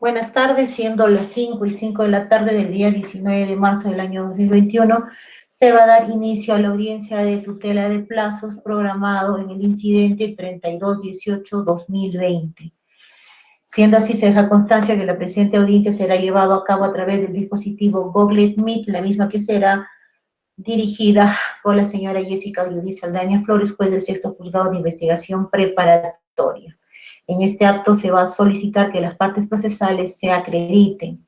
Buenas tardes, siendo las 5:05 de la tarde del día 19 de marzo del año 2021, se va a dar inicio a la audiencia de tutela de plazos programado en el incidente 3218-2020. Siendo así, se deja constancia que la presente audiencia será llevada a cabo a través del dispositivo Google Meet, la misma que será dirigida por la señora Jessica Yudiz Saldaña Flores, juez del sexto juzgado de investigación preparatoria. En este acto se va a solicitar que las partes procesales se acrediten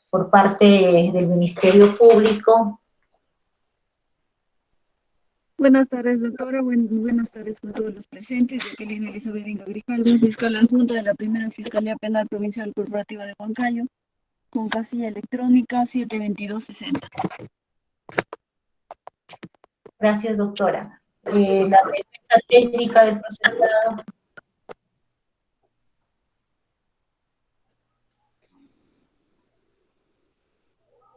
por parte del Ministerio Público. Buenas tardes, doctora. Buenas tardes con todos los presentes. Jacqueline Elizabeth Inga Grijalva, fiscal adjunta de la Primera Fiscalía Penal Provincial Corporativa de Huancayo, con casilla electrónica 72260. Gracias, doctora. La defensa técnica del procesado.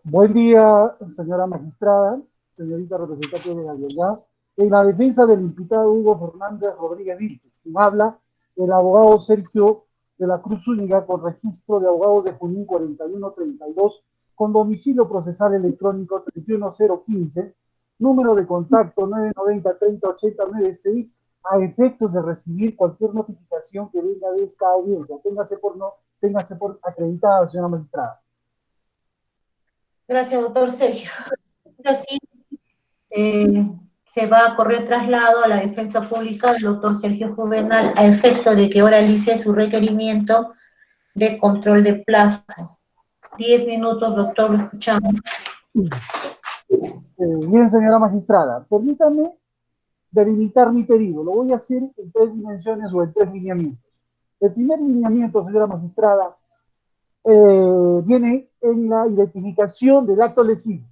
Buen día, señora magistrada, señorita representante de la verdad. En la defensa del imputado Hugo Fernández Rodríguez Vilches, quien habla el abogado Sergio de la Cruz Zúñiga, con registro de abogados de Junín 41322, con domicilio procesal electrónico 31015, número de contacto 990-3080-96, a efectos de recibir cualquier notificación que venga de esta audiencia. Téngase por acreditada, señora magistrada. Gracias, doctor Sergio. Así, se va a correr traslado a la defensa pública del doctor Sergio Juvenal a efecto de que oralice su requerimiento de control de plazo. 10 minutos, doctor, lo escuchamos. Bien, señora magistrada, permítame delimitar mi pedido. Lo voy a hacer en 3 dimensiones o en 3 lineamientos. El primer lineamiento, señora magistrada, viene en la identificación del acto lesivo.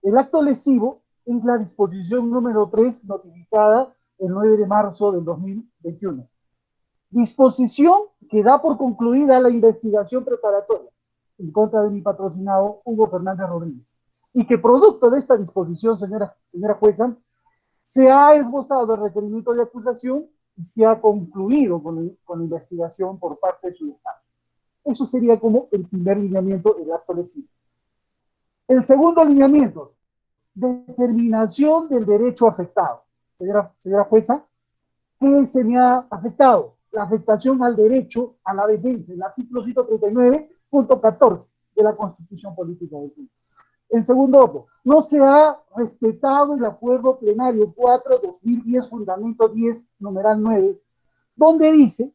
El acto lesivo es la disposición número 3 notificada el 9 de marzo del 2021. Disposición que da por concluida la investigación preparatoria en contra de mi patrocinado Hugo Fernández Rodríguez, y que producto de esta disposición, señora jueza, se ha esbozado el requerimiento de acusación y se ha concluido con la investigación por parte de su despacho. Eso sería como el primer lineamiento del acto lesivo. El segundo lineamiento, determinación del derecho afectado. Señora jueza, ¿qué se me ha afectado? La afectación al derecho a la defensa, el artículo 139.14 de la Constitución Política del Perú. En segundo, no se ha respetado el acuerdo plenario 4/2010, fundamento 10, numeral 9, donde dice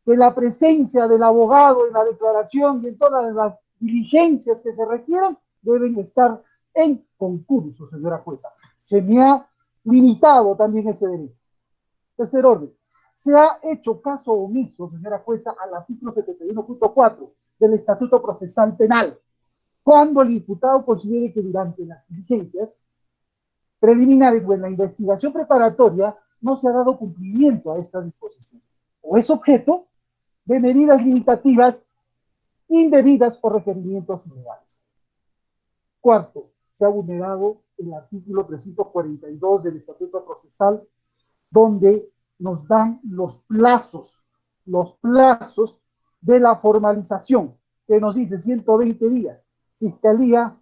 que la presencia del abogado en la declaración y en todas las diligencias que se requieran deben estar en concurso, señora jueza. Se me ha limitado también ese derecho. Tercer orden, se ha hecho caso omiso, señora jueza, al artículo 71.4 del Estatuto Procesal Penal, cuando el imputado considere que durante las diligencias preliminares o en la investigación preparatoria no se ha dado cumplimiento a estas disposiciones, o es objeto de medidas limitativas indebidas o requerimientos ilegales. Cuarto, se ha vulnerado el artículo 342 del Estatuto Procesal, donde nos dan los plazos de la formalización, que nos dice 120 días. Fiscalía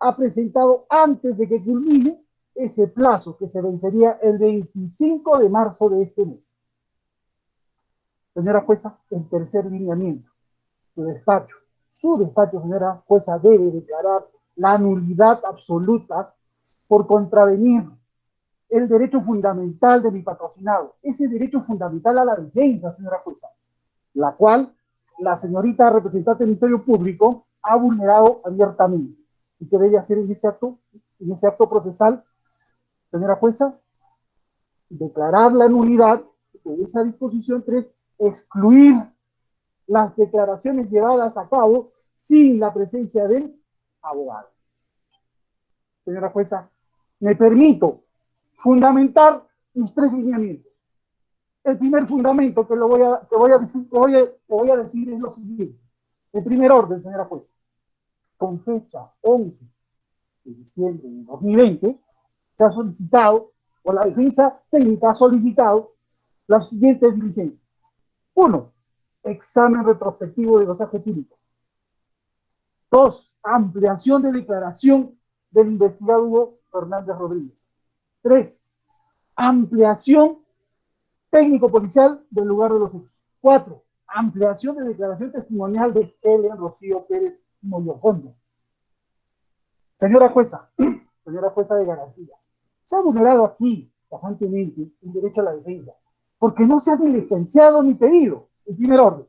ha presentado antes de que culmine ese plazo, que se vencería el 25 de marzo de este mes. Señora jueza, el tercer lineamiento, su despacho, señora jueza, debe declarar la nulidad absoluta por contravenir el derecho fundamental de mi patrocinado, ese derecho fundamental a la defensa, señora jueza, la cual la señorita representante del Ministerio Público ha vulnerado abiertamente, y que debe hacer en ese acto procesal, señora jueza, declarar la nulidad de esa disposición 3, excluir las declaraciones llevadas a cabo sin la presencia del abogado. Señora jueza, me permito fundamentar mis 3 lineamientos. El primer fundamento que voy a decir es lo siguiente. En primer orden, señora jueza, con fecha 11 de diciembre de 2020, se ha solicitado, o la defensa técnica ha solicitado las siguientes diligencias. 1. examen retrospectivo de dosaje químico. 2. Ampliación de declaración del investigado Hugo Fernández Rodríguez. 3. Ampliación técnico-policial del lugar de los hechos. 4. Ampliación de declaración testimonial de Helen Rocío Pérez Moyocondo. Señora jueza de garantías, se ha vulnerado aquí, tajantemente, el derecho a la defensa, porque no se ha diligenciado ni pedido, en primer orden.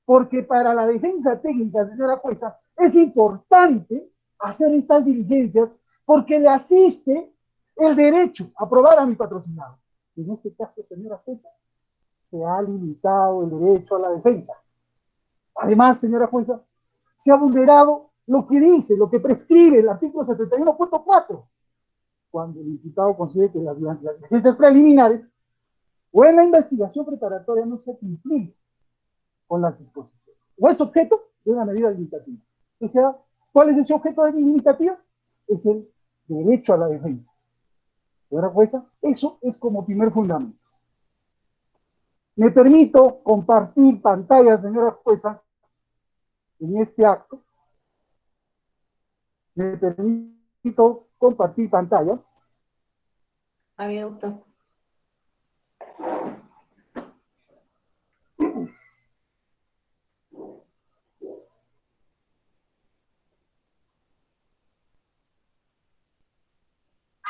Porque para la defensa técnica, señora jueza, es importante hacer estas diligencias porque le asiste el derecho a probar a mi patrocinado. En este caso, señora jueza, se ha limitado el derecho a la defensa. Además, señora jueza, se ha vulnerado lo que dice, lo que prescribe el artículo 71.4, cuando el imputado considere que las diligencias preliminares o en la investigación preparatoria no se ha cumplido con las disposiciones, o es objeto de una medida limitativa. O sea, ¿cuál es ese objeto de limitativa? Es el derecho a la defensa. Señora jueza, eso es como primer fundamento. Me permito compartir pantalla, señora jueza, en este acto. Me permito compartir pantalla. A ver, doctor.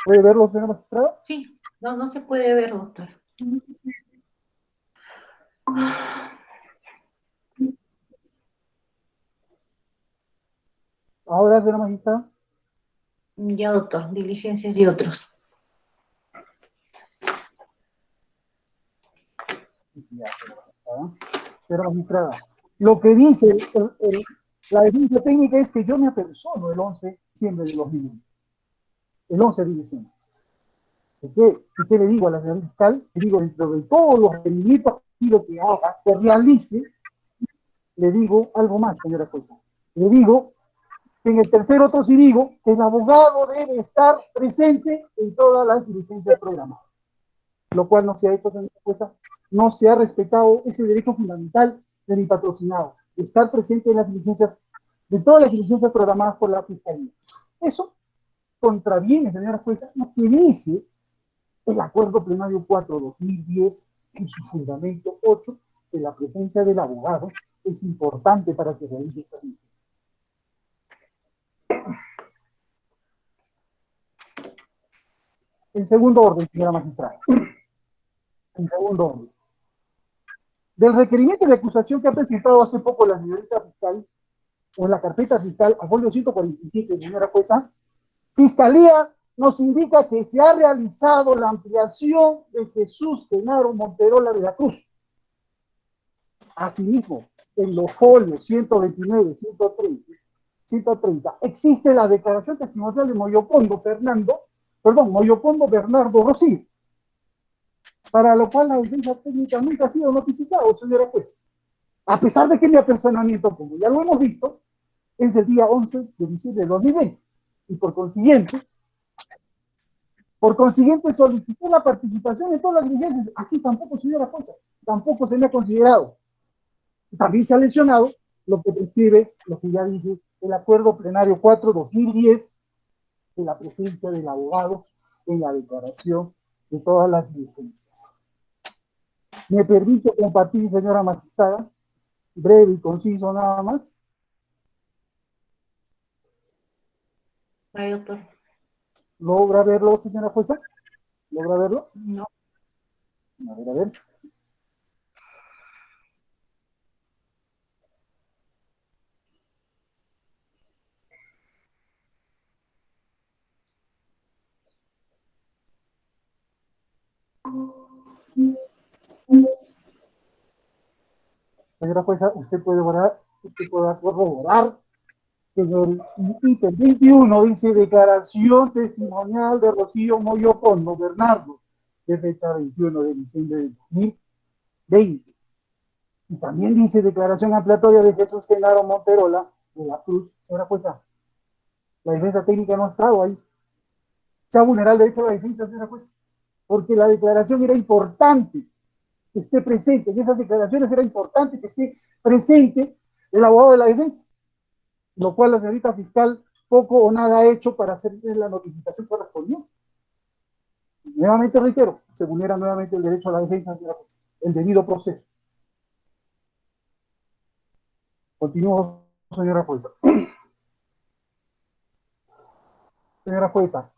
¿Puede verlo, señora magistrada? Sí, no se puede ver, doctor. Ahora, señora magistrada. Ya, doctor, diligencias y otros. Ya, señora magistrada. Lo que dice la defensa técnica es que yo me apersono el 11 de diciembre de 2001. El 11 de diciembre. ¿Y qué le digo a la señora fiscal? Le digo, dentro de todos los requerimientos que haga, que realice, le digo algo más, señora jueza. Le digo que en el tercer otro sí digo que el abogado debe estar presente en todas las diligencias programadas, lo cual no se ha hecho, señora jueza. No se ha respetado ese derecho fundamental de mi patrocinado, estar presente en las diligencias, de todas las diligencias programadas por la Fiscalía. Eso contraviene, señora jueza, lo que dice el Acuerdo Plenario 4/2010 en su fundamento 8, que la presencia del abogado es importante para que realice esta diligencia. En segundo orden, señora magistrada. En segundo orden. Del requerimiento de acusación que ha presentado hace poco la señorita fiscal, o en la carpeta fiscal, a folio 147, señora jueza, Fiscalía nos indica que se ha realizado la ampliación de Jesús Genaro Monterola de la Cruz. Asimismo, en los folios 129, 130, existe la declaración testimonial de Moyocondo Bernardo Rocío, para lo cual la defensa técnica nunca ha sido notificada, señora jueza. A pesar de que el apersonamiento, como ya lo hemos visto, es el día 11 de diciembre de 2020. Y por consiguiente solicitó la participación en todas las diligencias. Aquí tampoco, señora jueza, tampoco se me ha considerado. También se ha lesionado lo que prescribe, lo que ya dije, el Acuerdo Plenario 4/2010, de la presencia del abogado en la declaración de todas las diligencias. Me permite compartir, señora magistrada, breve y conciso nada más. Ay, doctor. ¿Logra verlo, señora jueza? ¿Logra verlo? No. A ver, a ver. Señora jueza, usted puede corroborar que en el ítem 21 dice declaración testimonial de Rocío Moyocondo Bernardo, de fecha 21 de diciembre de 2020. Y también dice declaración ampliatoria de Jesús Genaro Monterola de la Cruz. Señora jueza, la defensa técnica no ha estado ahí. Se ha vulnerado el derecho a la defensa, señora jueza, porque la declaración era importante que esté presente en esas declaraciones, era importante que esté presente el abogado de la defensa, lo cual la señorita fiscal poco o nada ha hecho para hacer la notificación correspondiente. Nuevamente reitero, se vulnera nuevamente el derecho a la defensa, el debido proceso. Continúo, señora jueza. Señora jueza,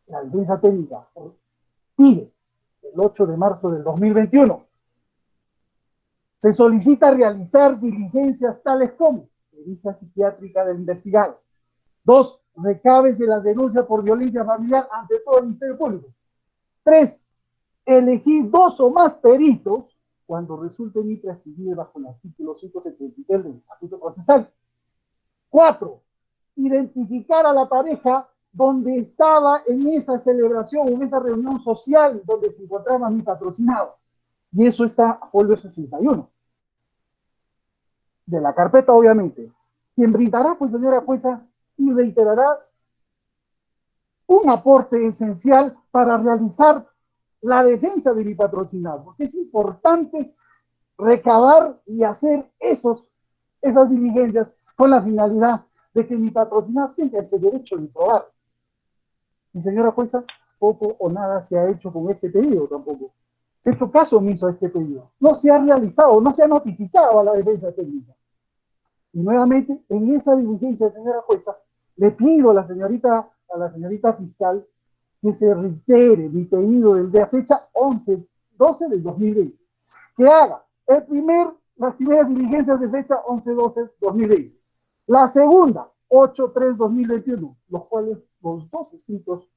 la defensa técnica pide el 8 de marzo del 2021 se solicita realizar diligencias tales como pericia psiquiátrica del investigado. 2. Recábese las denuncias por violencia familiar ante todo el Ministerio Público. 3. Elegir 2 o más peritos cuando resulten imprescindibles bajo el artículo 173 del Estatuto Procesal. 4. Identificar a la pareja donde estaba en esa celebración, en esa reunión social donde se encontraba mi patrocinado. Y eso está a folio 61. De la carpeta, obviamente. Quien brindará, pues, señora jueza, y reiterará un aporte esencial para realizar la defensa de mi patrocinado, porque es importante recabar y hacer esas diligencias con la finalidad de que mi patrocinado tenga ese derecho de probar. Y señora jueza, poco o nada se ha hecho con este pedido tampoco. Se ha hecho caso omiso a este pedido. No se ha realizado, no se ha notificado a la defensa técnica. Y nuevamente, en esa diligencia, señora jueza, le pido a la señorita fiscal que se reitere mi pedido del de fecha 11-12 del 2020. Que haga las primeras diligencias de fecha 11-12-2020. La segunda, 8-3-2021, los cuales los dos escritos,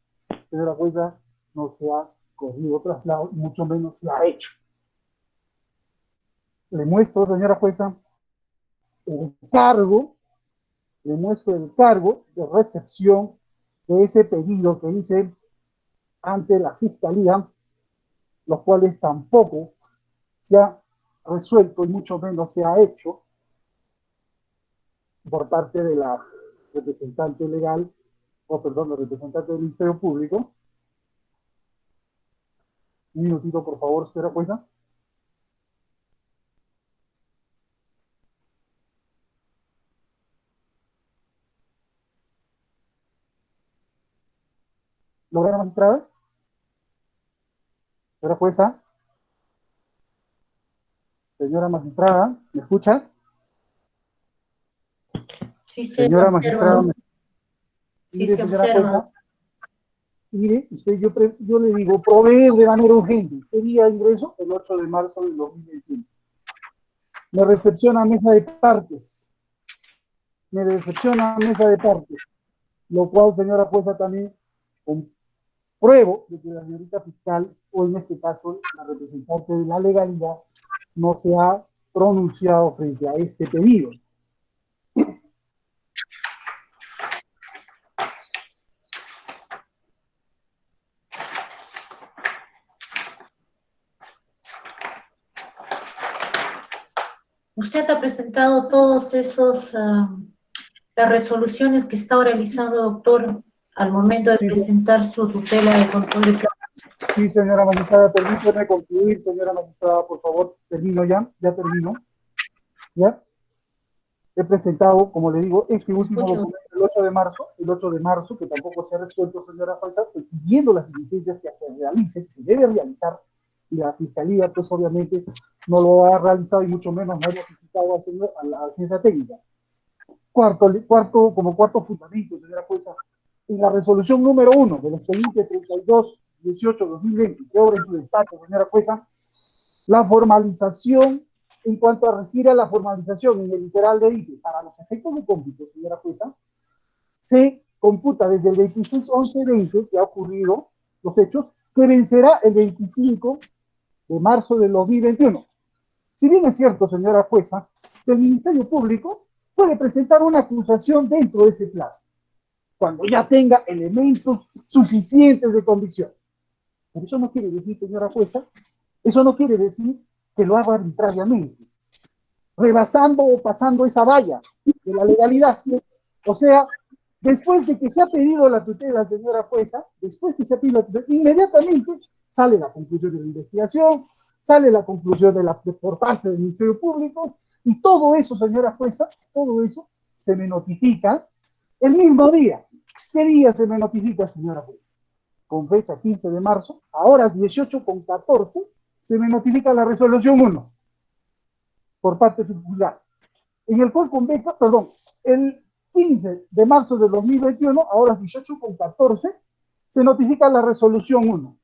señora jueza, no se ha corrido traslado, y mucho menos se ha hecho. Le muestro, señora jueza, el cargo de recepción de ese pedido que hice ante la Fiscalía, los cuales tampoco se ha resuelto y mucho menos se ha hecho por parte de la representante legal, la representante del Ministerio Público. Un minutito, por favor, señora jueza. ¿Logra, magistrada? Señora jueza. Señora magistrada, ¿me escucha? Sí, se Señora observa. magistrada, Sí, mire, se señora observa. jueza, mire, yo le digo, proveer de manera urgente. ¿Qué día ingreso? El 8 de marzo del 2021. Me recepciona mesa de partes. Lo cual, señora jueza, también compruebo de que la señorita fiscal, o en este caso la representante de la legalidad, no se ha pronunciado frente a este pedido. Usted ha presentado todos las resoluciones que está realizando, doctor, al momento de Sí, presentar su tutela de control de plazo. sí, señora magistrada, permítame concluir, señora magistrada, por favor, termino ya termino. ¿Ya? He presentado, como le digo, este último documento el 8 de marzo, que tampoco se ha resuelto, señora jueza, pues, pidiendo las diligencias que se realicen, que se debe realizar, y la Fiscalía, pues obviamente, no lo ha realizado y mucho menos no ha notificado a la defensa técnica. Como cuarto fundamento, señora jueza, en la resolución número 1 del expediente 32-18-2020, que obra en su despacho, señora jueza, la formalización, en cuanto a refiere a la formalización, en el literal le dice, para los efectos de cómputo, señora jueza, se computa desde el 26-11-20, que ha ocurrido los hechos, que vencerá el 25 de marzo del 2021. Si bien es cierto, señora jueza, que el Ministerio Público puede presentar una acusación dentro de ese plazo, cuando ya tenga elementos suficientes de convicción. Pero eso no quiere decir, señora jueza, eso no quiere decir que lo haga arbitrariamente, rebasando o pasando esa valla de la legalidad. O sea, después de que se ha pedido la tutela, señora jueza, inmediatamente sale la conclusión de la investigación, sale la conclusión por parte del Ministerio Público, y todo eso, señora jueza, todo eso se me notifica el mismo día. ¿Qué día se me notifica, señora jueza? Con fecha 15 de marzo, a horas 18:14, se me notifica la resolución 1 por parte de su juzgado, en el cual convoca, perdón, el 15 de marzo de 2021, a horas 18:14, se notifica la resolución 1,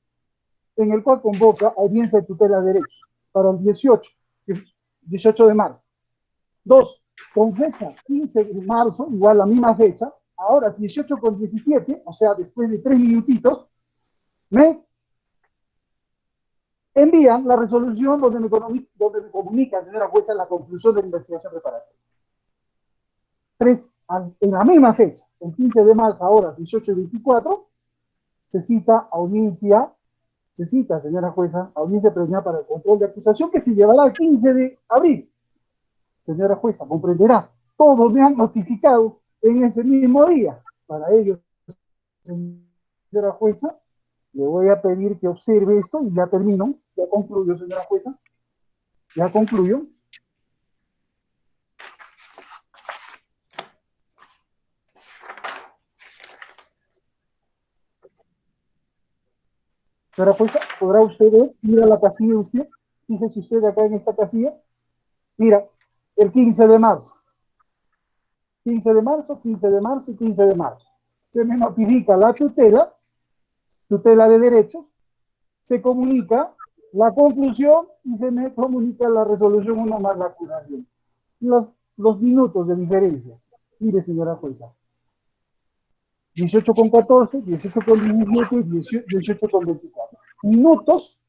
en el cual convoca audiencia de tutela de derechos para el 18 de marzo. 2, con fecha 15 de marzo, igual la misma fecha, a horas 18:17, o sea, después de 3 minutitos, me envían la resolución donde me comunican, señora jueza, la conclusión de la investigación preparatoria. 3, en la misma fecha, el 15 de marzo, a horas 18:24, se cita, señora jueza, audiencia preliminar para el control de acusación, que se llevará el 15 de abril. Señora jueza, comprenderá, todos me han notificado en ese mismo día. Para ello, señora jueza, le voy a pedir que observe esto y ya termino, ya concluyo, señora jueza, ya concluyo. Señora jueza, podrá usted ver, mira la casilla usted, fíjese usted acá en esta casilla, mira, el 15 de marzo, 15 de marzo, 15 de marzo y 15 de marzo. Se me notifica la tutela de derechos, se comunica la conclusión y se me comunica la resolución 1 más la acusación. Los minutos de diferencia. Mire, señora jueza, 18:14, 18:17, 18:24. Minutos,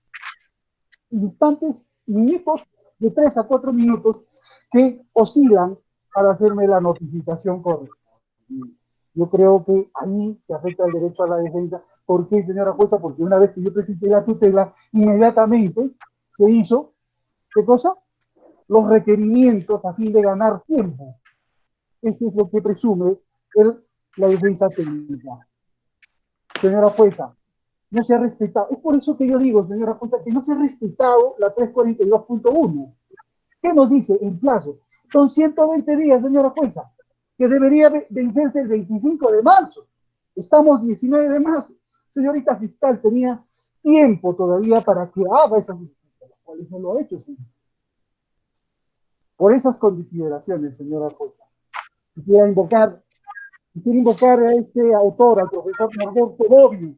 instantes, minutos de 3 a 4 minutos que oscilan para hacerme la notificación correcta. Yo creo que ahí se afecta el derecho a la defensa. ¿Por qué, señora jueza? Porque una vez que yo presenté la tutela, inmediatamente se hizo, ¿qué cosa? Los requerimientos a fin de ganar tiempo. Eso es lo que presume la defensa técnica. Señora jueza, no se ha respetado. Es por eso que yo digo, señora jueza, que no se ha respetado la 342.1. ¿Qué nos dice? El plazo. Son 120 días, señora jueza, que debería vencerse el 25 de marzo. Estamos 19 de marzo. Señorita fiscal, tenía tiempo todavía para que haga esas diligencias, las cuales no lo ha hecho, señor. Por esas consideraciones, señora jueza, quisiera invocar a este autor, al profesor Norberto Bobbio,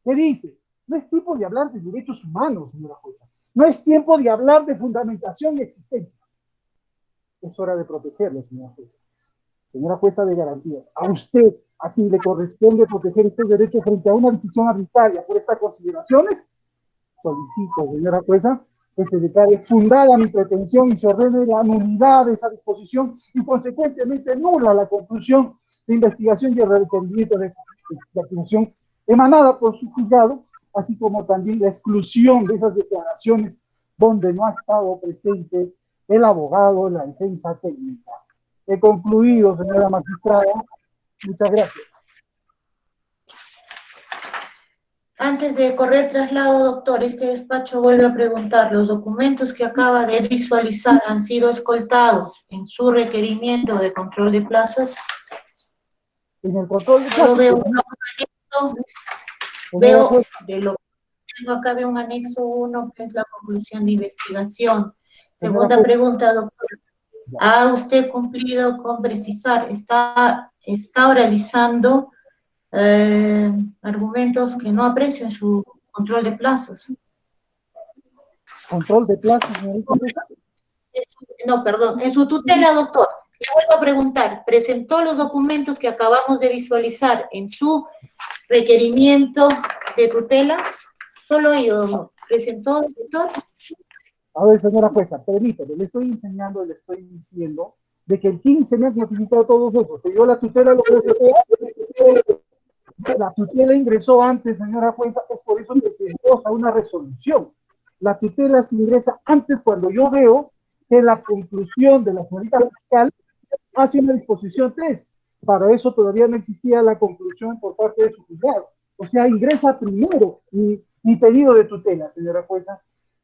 que dice: no es tiempo de hablar de derechos humanos, señora jueza. No es tiempo de hablar de fundamentación y existencias. Es hora de protegerlo, señora jueza. Señora jueza de garantías, a usted, a quien le corresponde proteger estos derechos frente a una decisión arbitraria por estas consideraciones, solicito, señora jueza, que se declare fundada mi pretensión y se ordene la nulidad de esa disposición y consecuentemente nula la conclusión de investigación y el requerimiento de acusación emanada por su juzgado, así como también la exclusión de esas declaraciones donde no ha estado presente el abogado de la defensa técnica. He concluido, señora magistrada. Muchas gracias. Antes de correr traslado, doctor, este despacho vuelve a preguntar, ¿los documentos que acaba de visualizar han sido escoltados en su requerimiento de control de plazos? En el control de Solo plazos, veo un anexo, veo de lo que tengo acá, veo un anexo 1, que es la conclusión de investigación. Segunda pregunta, doctor. ¿Ha usted cumplido con precisar? ¿Está oralizando argumentos que no aprecio en su control de plazos? ¿Control de plazos, señorita? No, perdón, en su tutela, doctor. Le vuelvo a preguntar, ¿presentó los documentos que acabamos de visualizar en su requerimiento de tutela? Solo ello, doctor. ¿Presentó, doctor? A ver, señora jueza, permítame, le estoy enseñando, le estoy diciendo de que el 15 me ha notificado todos esos, que yo la tutela lo presenté, la tutela ingresó antes, señora jueza, es por eso que se esboza una resolución. La tutela se ingresa antes cuando yo veo que la conclusión de la señorita fiscal hace una disposición 3. Para eso todavía no existía la conclusión por parte de su juzgado. O sea, ingresa primero mi pedido de tutela, señora jueza.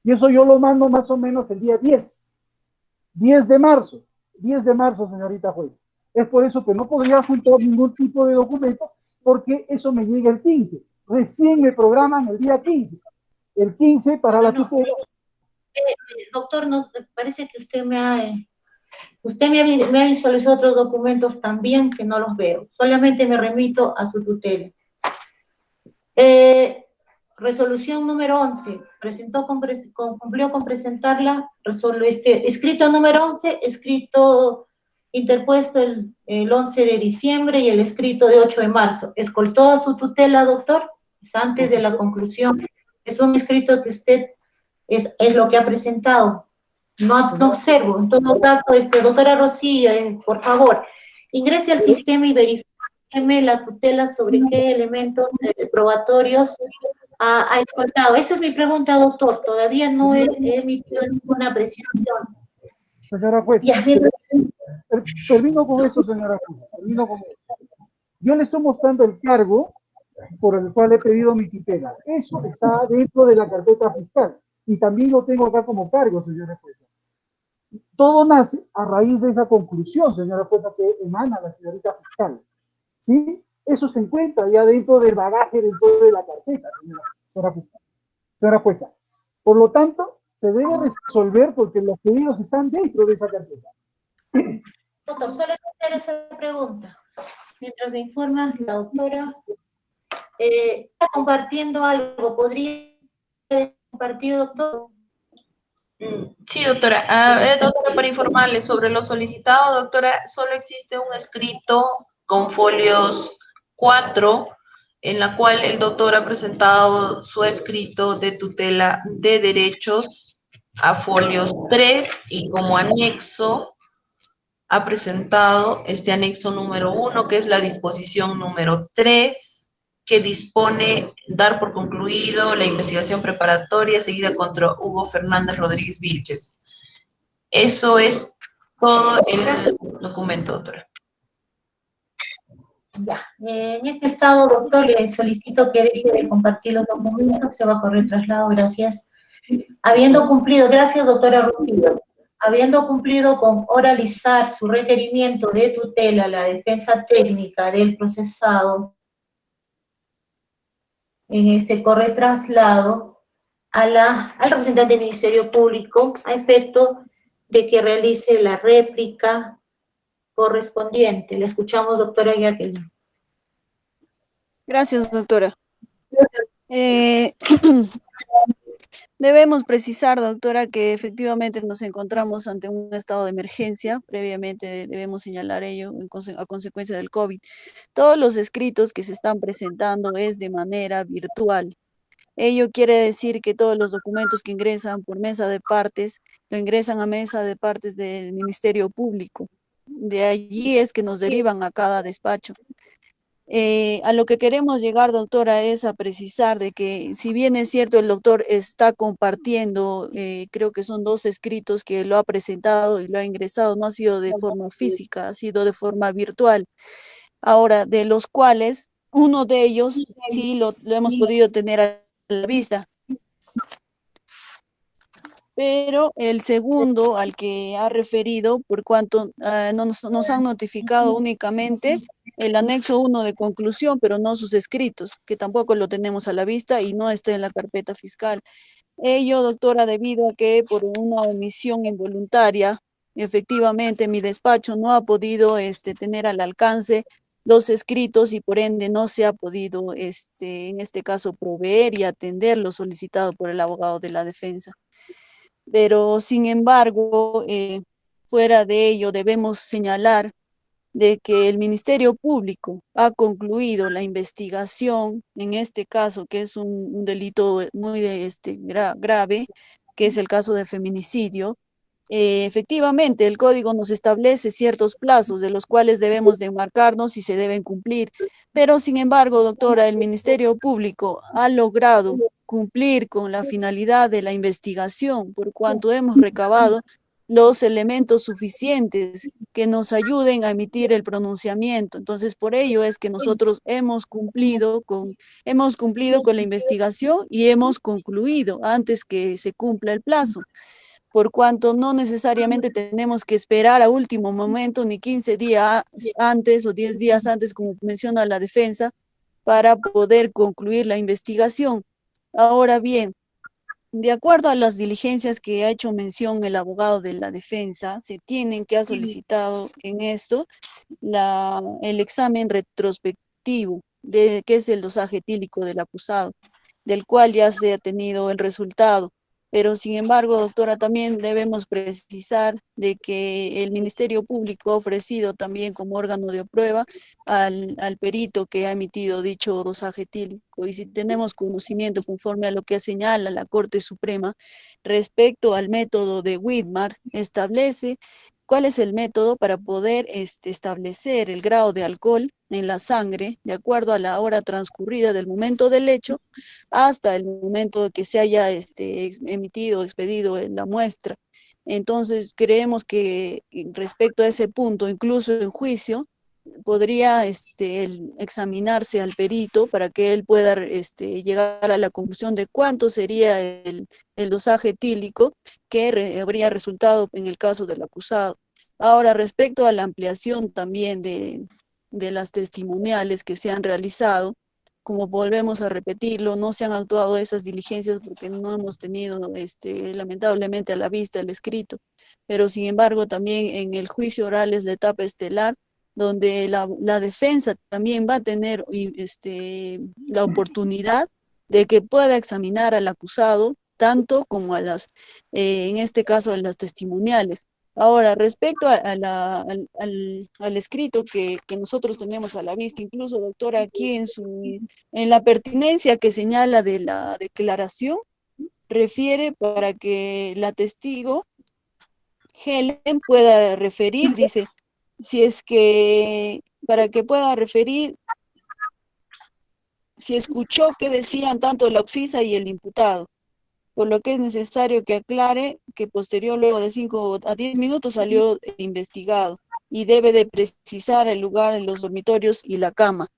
Y eso yo lo mando más o menos el día 10 de marzo, 10 de marzo, señorita juez. Es por eso que no podría juntar ningún tipo de documento, porque eso me llega el 15. Recién me programan el día 15. El 15 para la tutela. Doctor, nos parece que me ha visualizado otros documentos también que no los veo. Solamente me remito a su tutela. Resolución número 11. Cumplió con presentarla. Escrito número 11, escrito interpuesto el 11 de diciembre y el escrito de 8 de marzo. ¿Escoltó a su tutela, doctor? Es antes de la conclusión. Es un escrito que usted es lo que ha presentado. No observo. En todo caso, doctora Rocío, por favor, ingrese al sistema y verifíqueme la tutela sobre qué elementos probatorios ha escoltado. Esa es mi pregunta, doctor. Todavía no he emitido ninguna apreciación. Señora juez, termino con esto, señora juez. Termino con esto. Yo le estoy mostrando el cargo por el cual he pedido mi tutela. Eso está dentro de la carpeta fiscal. Y también lo tengo acá como cargo, señora jueza. Todo nace a raíz de esa conclusión, señora jueza, que emana la señorita fiscal. ¿Sí? Eso se encuentra ya dentro del bagaje, dentro de la carpeta, señora jueza. Por lo tanto, se debe resolver porque los pedidos están dentro de esa carpeta. Doctor, solo hacer esa pregunta. Mientras me informa la doctora, está compartiendo algo. ¿Podría compartir, doctor? Sí, doctora. Doctora, para informarle sobre lo solicitado, doctora, solo existe un escrito con folios 4, en la cual el doctor ha presentado su escrito de tutela de derechos a folios 3 y como anexo ha presentado este anexo número 1, que es la disposición número 3, que dispone dar por concluido la investigación preparatoria seguida contra Hugo Fernández Rodríguez Vilches. Eso es todo el documento, doctora. Ya. En este estado, doctor, le solicito que deje de compartir los documentos. Se va a correr traslado, gracias. Habiendo cumplido, gracias, doctora Rocío. Habiendo cumplido con oralizar su requerimiento de tutela a la defensa técnica del procesado, se corre traslado al representante del Ministerio Público a efecto de que realice la réplica correspondiente. Le escuchamos, doctora Jacqueline. Gracias, doctora. Debemos precisar, doctora, que efectivamente nos encontramos ante un estado de emergencia. Previamente debemos señalar ello a consecuencia del COVID. Todos los escritos que se están presentando es de manera virtual. Ello quiere decir que todos los documentos que ingresan por mesa de partes, lo ingresan a mesa de partes del Ministerio Público. De allí es que nos derivan a cada despacho. A lo que queremos llegar, doctora, es a precisar de que si bien es cierto el doctor está compartiendo, creo que son 2 escritos que lo ha presentado y lo ha ingresado, no ha sido de forma física, ha sido de forma virtual. Ahora, de los cuales, uno de ellos sí lo hemos podido tener a la vista. Pero el segundo al que ha referido, por cuanto nos han notificado únicamente el anexo 1 de conclusión, pero no sus escritos, que tampoco lo tenemos a la vista y no está en la carpeta fiscal. Ello, doctora, debido a que por una omisión involuntaria, efectivamente mi despacho no ha podido tener al alcance los escritos y por ende no se ha podido, en este caso, proveer y atender lo solicitado por el abogado de la defensa. Pero, sin embargo, fuera de ello, debemos señalar de que el Ministerio Público ha concluido la investigación, en este caso, que es un delito muy grave, que es el caso de feminicidio. Efectivamente, el código nos establece ciertos plazos de los cuales debemos de marcarnos y se deben cumplir, pero sin embargo, doctora, el Ministerio Público ha logrado cumplir con la finalidad de la investigación, por cuanto hemos recabado los elementos suficientes que nos ayuden a emitir el pronunciamiento. Entonces, por ello es que nosotros hemos cumplido con la investigación y hemos concluido antes que se cumpla el plazo, por cuanto no necesariamente tenemos que esperar a último momento, ni 15 días antes o 10 días antes, como menciona la defensa, para poder concluir la investigación. Ahora bien, de acuerdo a las diligencias que ha hecho mención el abogado de la defensa, se tienen que ha solicitado en esto el examen retrospectivo, que es el dosaje etílico del acusado, del cual ya se ha tenido el resultado. Pero sin embargo, doctora, también debemos precisar de que el Ministerio Público ha ofrecido también como órgano de prueba al perito que ha emitido dicho dosaje etílico. Y si tenemos conocimiento conforme a lo que señala la Corte Suprema respecto al método de Widmar, establece cuál es el método para poder establecer el grado de alcohol en la sangre de acuerdo a la hora transcurrida del momento del hecho hasta el momento que se haya emitido, expedido la muestra. Entonces, creemos que respecto a ese punto, incluso en juicio, podría examinarse al perito para que él pueda llegar a la conclusión de cuánto sería el dosaje etílico que habría resultado en el caso del acusado. Ahora, respecto a la ampliación también de las testimoniales que se han realizado, como volvemos a repetirlo, no se han actuado esas diligencias porque no hemos tenido lamentablemente a la vista el escrito, pero sin embargo también en el juicio oral es la etapa estelar, donde la defensa también va a tener la oportunidad de que pueda examinar al acusado, tanto como en este caso, a las testimoniales. Ahora, respecto al escrito que nosotros tenemos a la vista, incluso, doctora, aquí en la pertinencia que señala de la declaración, refiere para que la testigo Helen pueda referir, dice, si es que, para que pueda referir, si escuchó que decían tanto la oxisa y el imputado, por lo que es necesario que aclare que posterior, luego de 5 a 10 minutos, salió el investigado y debe de precisar el lugar en los dormitorios y la cama.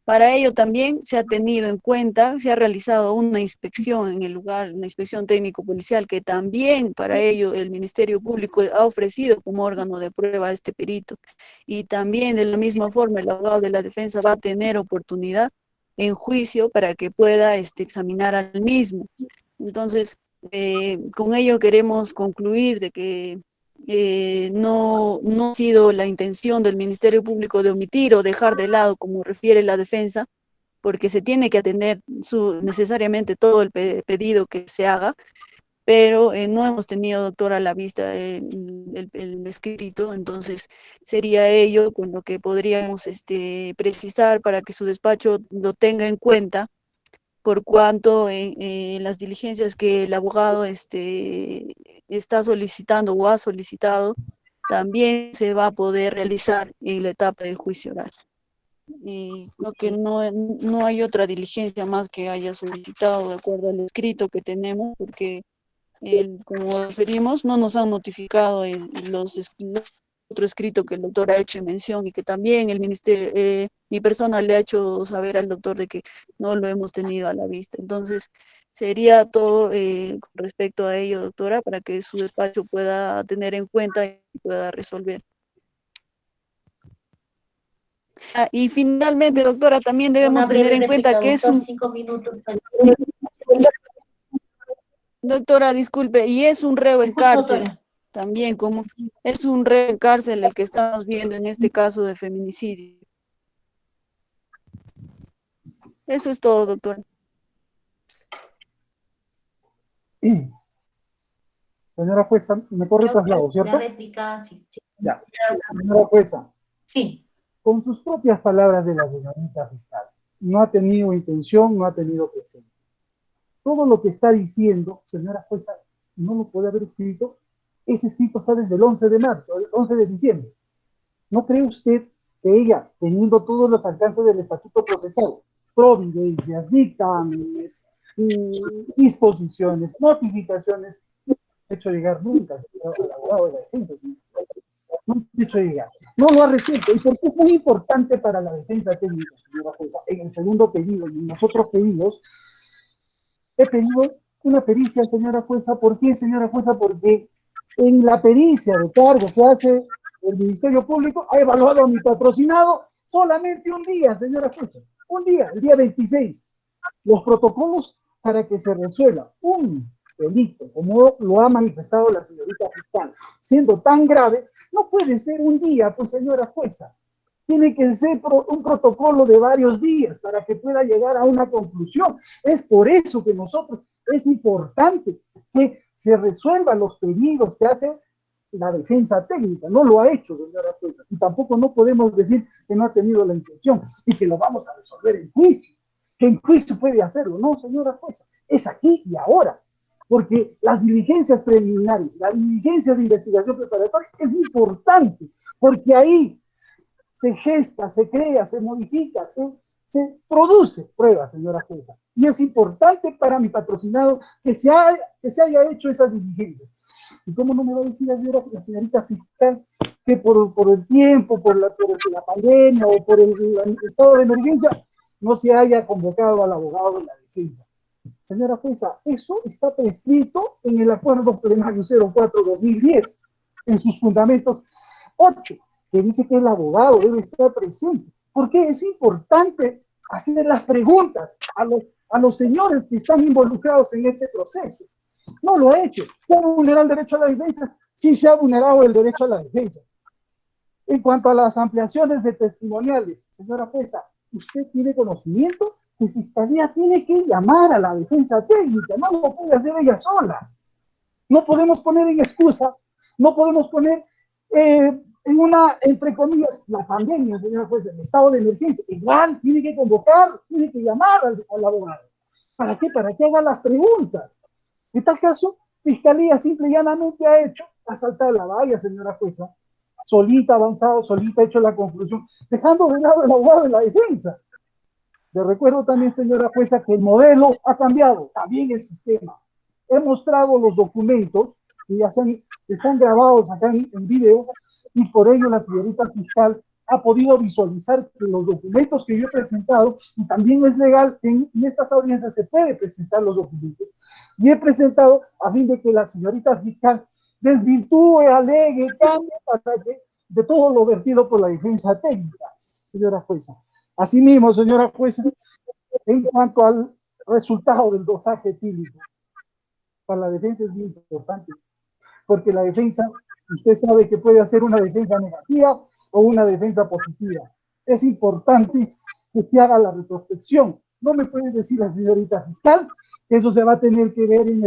Para ello también se ha tenido en cuenta, se ha realizado una inspección en el lugar, una inspección técnico-policial, que también para ello el Ministerio Público ha ofrecido como órgano de prueba a este perito. Y también de la misma forma el abogado de la defensa va a tener oportunidad en juicio para que pueda examinar al mismo. Entonces, con ello queremos concluir de que no ha sido la intención del Ministerio Público de omitir o dejar de lado, como refiere la defensa, porque se tiene que atender necesariamente todo el pedido que se haga, pero no hemos tenido, doctora, a la vista el escrito. Entonces sería ello con lo que podríamos precisar para que su despacho lo tenga en cuenta, por cuanto en las diligencias que el abogado está solicitando o ha solicitado, también se va a poder realizar en la etapa del juicio oral. Y creo que no hay otra diligencia más que haya solicitado de acuerdo al escrito que tenemos, porque como referimos, no nos han notificado otro escrito que el doctor ha hecho en mención, y que también el ministerio, mi persona le ha hecho saber al doctor de que no lo hemos tenido a la vista. Entonces, sería todo con respecto a ello, doctora, para que su despacho pueda tener en cuenta y pueda resolver. Y finalmente, doctora, también debemos Una breve tener en cuenta réplica, que es doctor, un... 5 minutos. Doctora, disculpe, y es un reo en Escucho, cárcel. doctora. También, como es un reo en cárcel el que estamos viendo en este caso de feminicidio. Eso es todo, doctora. Señora jueza, me corre traslado, ¿cierto? La réplica, sí. Ya. Señora jueza, Sí. con sus propias palabras de la señorita fiscal, no ha tenido intención, no ha tenido presente. Todo lo que está diciendo, señora jueza, no lo puede haber escrito. Ese escrito está desde el 11 de marzo, el 11 de diciembre. ¿No cree usted que ella, teniendo todos los alcances del estatuto procesal, providencias, dictámenes, disposiciones, notificaciones, hecho llegar nunca al abogado de la defensa. No hemos hecho llegar. No lo ha resuelto. Y porque es muy importante para la defensa técnica, señora jueza. En el segundo pedido y en los otros pedidos, he pedido una pericia, señora jueza. ¿Por qué, señora jueza? Porque en la pericia de cargo que hace el Ministerio Público ha evaluado a mi patrocinado solamente un día, señora jueza. Un día, el día 26. Los protocolos para que se resuelva un delito, como lo ha manifestado la señorita fiscal, siendo tan grave, no puede ser un día, pues señora jueza. Tiene que ser un protocolo de varios días para que pueda llegar a una conclusión. Es por eso que nosotros, es importante que se resuelvan los pedidos que hace la defensa técnica. No lo ha hecho, señora jueza. Y tampoco no podemos decir que no ha tenido la intención y que lo vamos a resolver en juicio. Que en juicio puede hacerlo. No, señora jueza. Es aquí y ahora. Porque las diligencias preliminares, la diligencia de investigación preparatoria es importante. Porque ahí se gesta, se crea, se modifica, se produce pruebas, señora jueza. Y es importante para mi patrocinado que se haya hecho esas diligencias. ¿Y cómo no me va a decir la señorita fiscal que por el tiempo, por la pandemia o por el estado de emergencia no se haya convocado al abogado de la defensa? Señora jueza, eso está prescrito en el acuerdo plenario 04-2010, en sus fundamentos 8, que dice que el abogado debe estar presente. Porque es importante hacer las preguntas a los señores que están involucrados en este proceso. No lo ha hecho. ¿Se ha vulnerado el derecho a la defensa? Sí, se ha vulnerado el derecho a la defensa. En cuanto a las ampliaciones de testimoniales, señora jueza, ¿usted tiene conocimiento? La fiscalía tiene que llamar a la defensa técnica, no lo puede hacer ella sola. No podemos poner en excusa, no podemos poner en una, entre comillas, la pandemia, señora jueza, el estado de emergencia. Igual tiene que convocar, tiene que llamar al abogado. ¿Para qué? Para que haga las preguntas. En tal caso, Fiscalía simple y llanamente ha saltado la valla, señora jueza, solita avanzado, solita hecho la conclusión, dejando de lado el abogado de la defensa. Le recuerdo también, señora jueza, que el modelo ha cambiado, también el sistema. He mostrado los documentos que ya están grabados acá en video y por ello la señorita fiscal ha podido visualizar que los documentos que yo he presentado, y también es legal que en estas audiencias se puede presentar los documentos, y he presentado a fin de que la señorita fiscal desvirtúe, alegue, cambie para que de todo lo vertido por la defensa técnica, señora jueza. Asimismo, señora jueza, en cuanto al resultado del dosaje etílico, para la defensa es muy importante, porque la defensa, usted sabe que puede hacer una defensa negativa o una defensa positiva. Es importante que se haga la retrospección. No me puede decir la señorita fiscal que eso se va a tener que ver en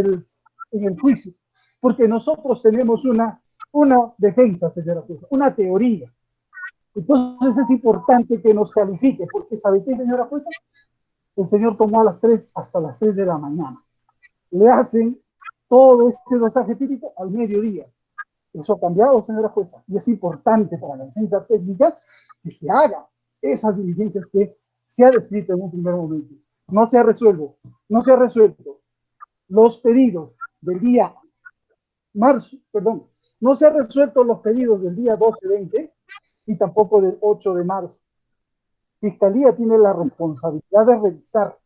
el juicio, porque nosotros tenemos una defensa, señora jueza, una teoría. Entonces es importante que nos califique, porque ¿sabe qué, señora jueza? El señor tomó hasta las 3 de la mañana. Le hacen todo ese dosaje típico al mediodía. Eso ha cambiado, señora jueza, y es importante para la defensa técnica que se haga esas diligencias que se ha descrito en un primer momento. No se ha resuelto los pedidos del día marzo, perdón, no se ha resuelto los pedidos del día 12-20 y tampoco del 8 de marzo. Fiscalía tiene la responsabilidad de revisar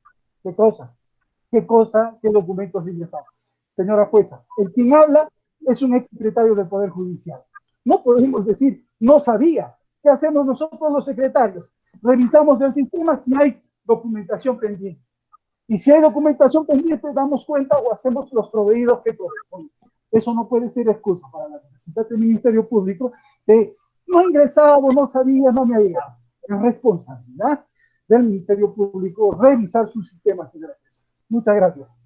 qué documentos ingresaron. Señora jueza, el quien habla es un exsecretario del Poder Judicial. No podemos decir, no sabía. ¿Qué hacemos nosotros los secretarios? Revisamos el sistema si hay documentación pendiente. Y si hay documentación pendiente, damos cuenta o hacemos los proveídos que corresponden. Eso no puede ser excusa para la representante del Ministerio Público de no ha ingresado, no sabía, no me ha llegado. Es responsabilidad del Ministerio Público revisar su sistema, señora jueza. Muchas gracias.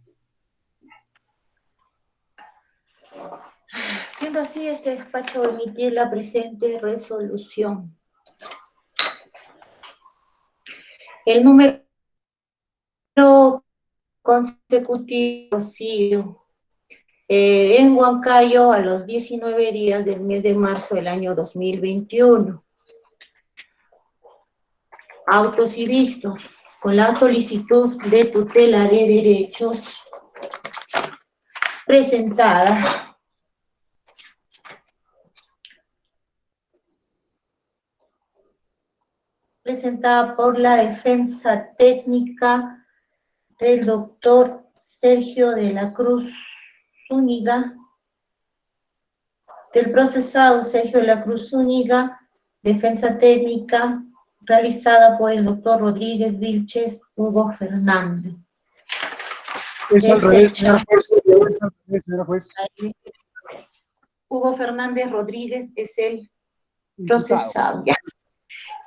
Siendo así, este despacho emitir la presente resolución. El número consecutivo, Rocío, en Huancayo a los 19 días del mes de marzo del año 2021. Autos y vistos con la solicitud de tutela de derechos presentada presentada por la defensa técnica del doctor Sergio de la Cruz Zúñiga, del procesado Sergio de la Cruz Zúñiga, defensa técnica realizada por el doctor Rodríguez Vilches Hugo Fernández. Es al revés, señora juez. Es al revés, señora juez. Hugo Fernández Rodríguez es el Imputado. procesado. Ya.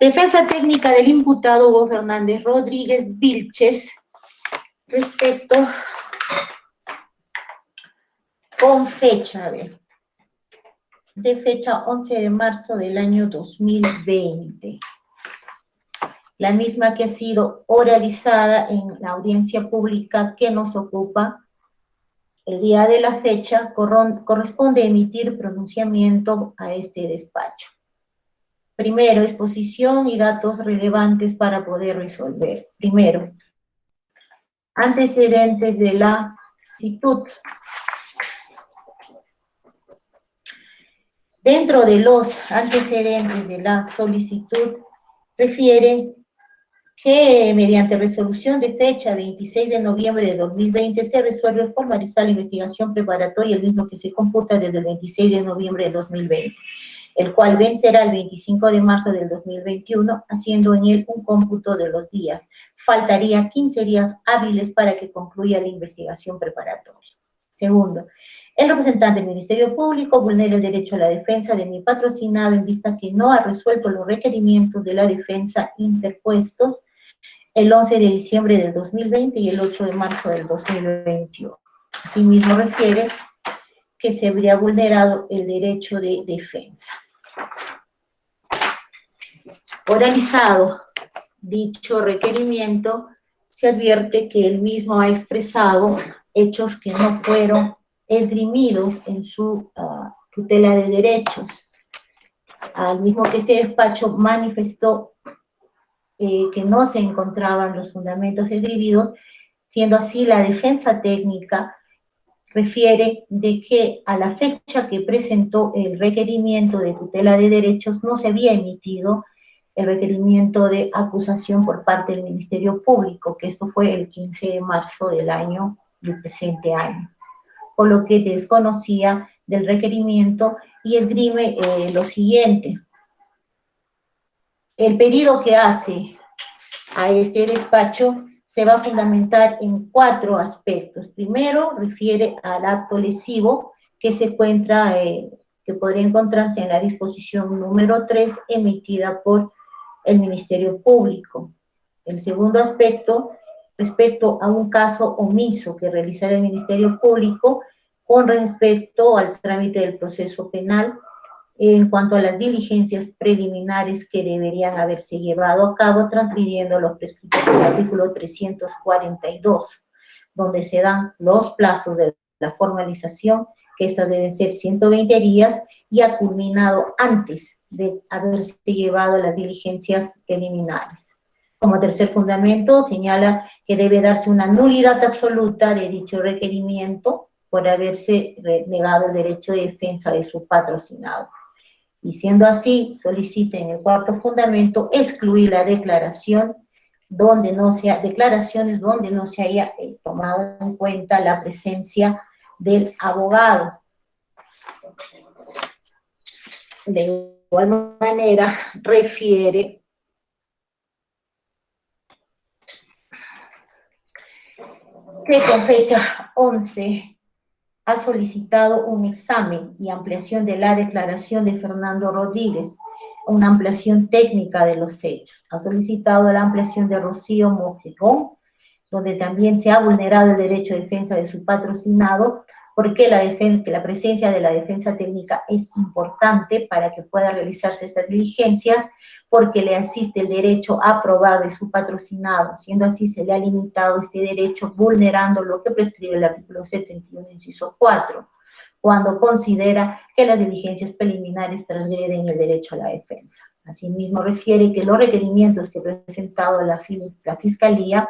Defensa técnica del imputado Hugo Fernández Rodríguez Vilches, respecto con fecha, a ver, de fecha 11 de marzo del año 2020. La misma que ha sido oralizada en la audiencia pública que nos ocupa. El día de la fecha corresponde emitir pronunciamiento a este despacho. Primero, exposición y datos relevantes para poder resolver. Primero, antecedentes de la SITUT. Dentro de los antecedentes de la solicitud, refiere que mediante resolución de fecha 26 de noviembre de 2020 se resuelve formalizar la investigación preparatoria, el mismo que se computa desde el 26 de noviembre de 2020, el cual vencerá el 25 de marzo del 2021, haciendo en él un cómputo de los días. Faltaría 15 días hábiles para que concluya la investigación preparatoria. Segundo, el representante del Ministerio Público vulnera el derecho a la defensa de mi patrocinado en vista que no ha resuelto los requerimientos de la defensa interpuestos el 11 de diciembre del 2020 y el 8 de marzo del 2021. Asimismo refiere que se habría vulnerado el derecho de defensa. Oralizado dicho requerimiento, se advierte que el mismo ha expresado hechos que no fueron esgrimidos en su tutela de derechos. Al mismo que este despacho manifestó que no se encontraban los fundamentos esgrimidos, siendo así la defensa técnica refiere de que a la fecha que presentó el requerimiento de tutela de derechos no se había emitido el requerimiento de acusación por parte del Ministerio Público, que esto fue el 15 de marzo del presente año, por lo que desconocía del requerimiento y esgrime lo siguiente. El pedido que hace a este despacho se va a fundamentar en 4 aspectos. Primero, refiere al acto lesivo que se encuentra, que podría encontrarse en la disposición número 3 emitida por el Ministerio Público. El segundo aspecto, respecto a un caso omiso que realizará el Ministerio Público con respecto al trámite del proceso penal en cuanto a las diligencias preliminares que deberían haberse llevado a cabo transgrediendo los prescritos del artículo 342, donde se dan los plazos de la formalización, que estas deben ser 120 días, y ha culminado antes de haberse llevado las diligencias preliminares. Como tercer fundamento, señala que debe darse una nulidad absoluta de dicho requerimiento por haberse negado el derecho de defensa de su patrocinado. Y siendo así, solicita en el cuarto fundamento excluir la declaraciones donde no se haya tomado en cuenta la presencia del abogado. De igual manera, refiere que con fecha 11 ha solicitado un examen y ampliación de la declaración de Fernando Rodríguez, una ampliación técnica de los hechos. Ha solicitado la ampliación de Rocío Mojegón, donde también se ha vulnerado el derecho de defensa de su patrocinado, porque la presencia de la defensa técnica es importante para que pueda realizarse estas diligencias, porque le asiste el derecho a probar de su patrocinado. Siendo así, se le ha limitado este derecho vulnerando lo que prescribe el artículo 71, inciso 4, cuando considera que las diligencias preliminares transgreden el derecho a la defensa. Asimismo, refiere que los requerimientos que ha presentado la Fiscalía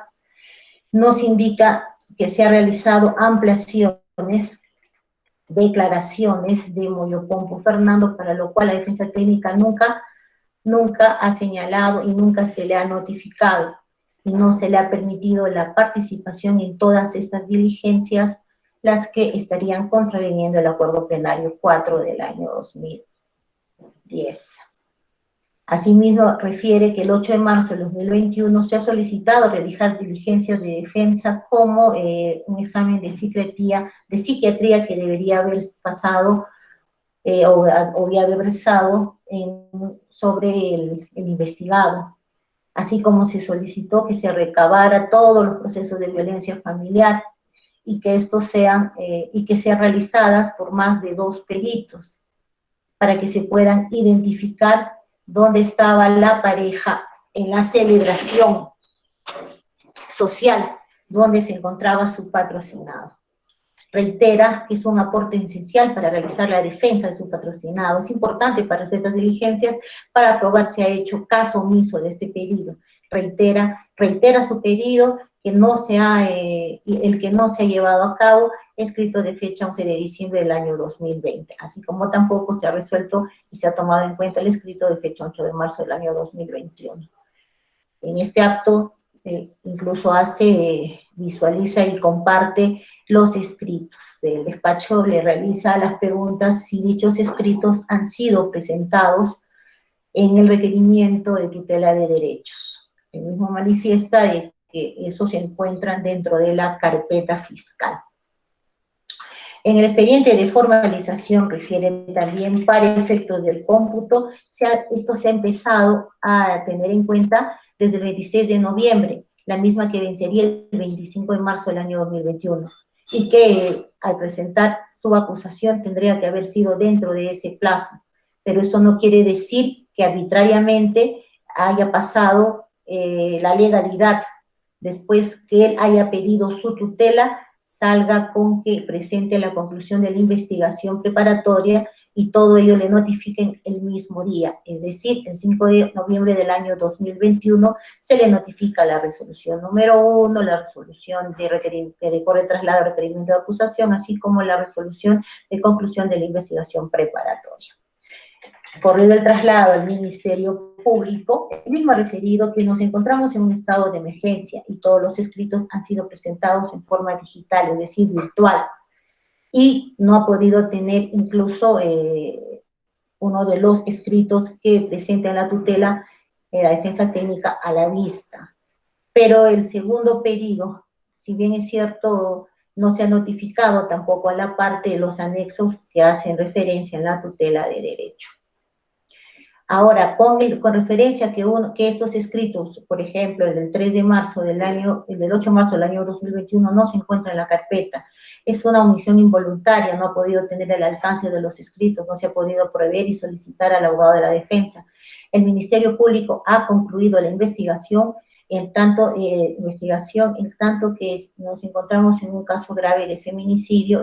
nos indica que se ha realizado ampliaciones, declaraciones de Moyopompo Fernando, para lo cual la defensa técnica nunca nunca ha señalado y nunca se le ha notificado y no se le ha permitido la participación en todas estas diligencias, las que estarían contraviniendo el acuerdo plenario 4 del año 2010. Asimismo, refiere que el 8 de marzo de 2021 se ha solicitado realizar diligencias de defensa como un examen de psiquiatría que debería haber pasado o haber versado sobre el investigado, así como se solicitó que se recabara todos los procesos de violencia familiar y que estos sean realizadas por más de 2 peritos para que se puedan identificar dónde estaba la pareja en la celebración social, donde se encontraba su patrocinado. Reitera que es un aporte esencial para realizar la defensa de su patrocinado. Es importante para hacer estas diligencias para probar si ha hecho caso omiso de este pedido. Reitera su pedido, el que no se ha llevado a cabo, escrito de fecha 11 de diciembre del año 2020, así como tampoco se ha resuelto y se ha tomado en cuenta el escrito de fecha 8 de marzo del año 2021. En este acto incluso visualiza y comparte los escritos. El despacho le realiza las preguntas si dichos escritos han sido presentados en el requerimiento de tutela de derechos. El mismo manifiesta de que esos se encuentran dentro de la carpeta fiscal. En el expediente de formalización refiere también para efectos del cómputo, esto se ha empezado a tener en cuenta desde el 26 de noviembre, la misma que vencería el 25 de marzo del año 2021, y que al presentar su acusación tendría que haber sido dentro de ese plazo, pero esto no quiere decir que arbitrariamente haya pasado la legalidad, después que él haya pedido su tutela, salga con que presente la conclusión de la investigación preparatoria y todo ello le notifiquen el mismo día, es decir, el 5 de noviembre del año 2021 se le notifica la resolución número 1, la resolución de corre traslado de requerimiento de acusación, así como la resolución de conclusión de la investigación preparatoria. Corrido el traslado al Ministerio Público, el mismo ha referido que nos encontramos en un estado de emergencia y todos los escritos han sido presentados en forma digital, es decir, virtual, y no ha podido tener incluso uno de los escritos que presenta la tutela, la defensa técnica, a la vista. Pero el segundo pedido, si bien es cierto, no se ha notificado tampoco a la parte de los anexos que hacen referencia en la tutela de derecho. Ahora, con referencia que estos escritos, por ejemplo, el del 3 de marzo del 8 de marzo del año 2021 no se encuentra en la carpeta, es una omisión involuntaria, no ha podido tener el alcance de los escritos, no se ha podido prever y solicitar al abogado de la defensa. El Ministerio Público ha concluido la investigación, en tanto que nos encontramos en un caso grave de feminicidio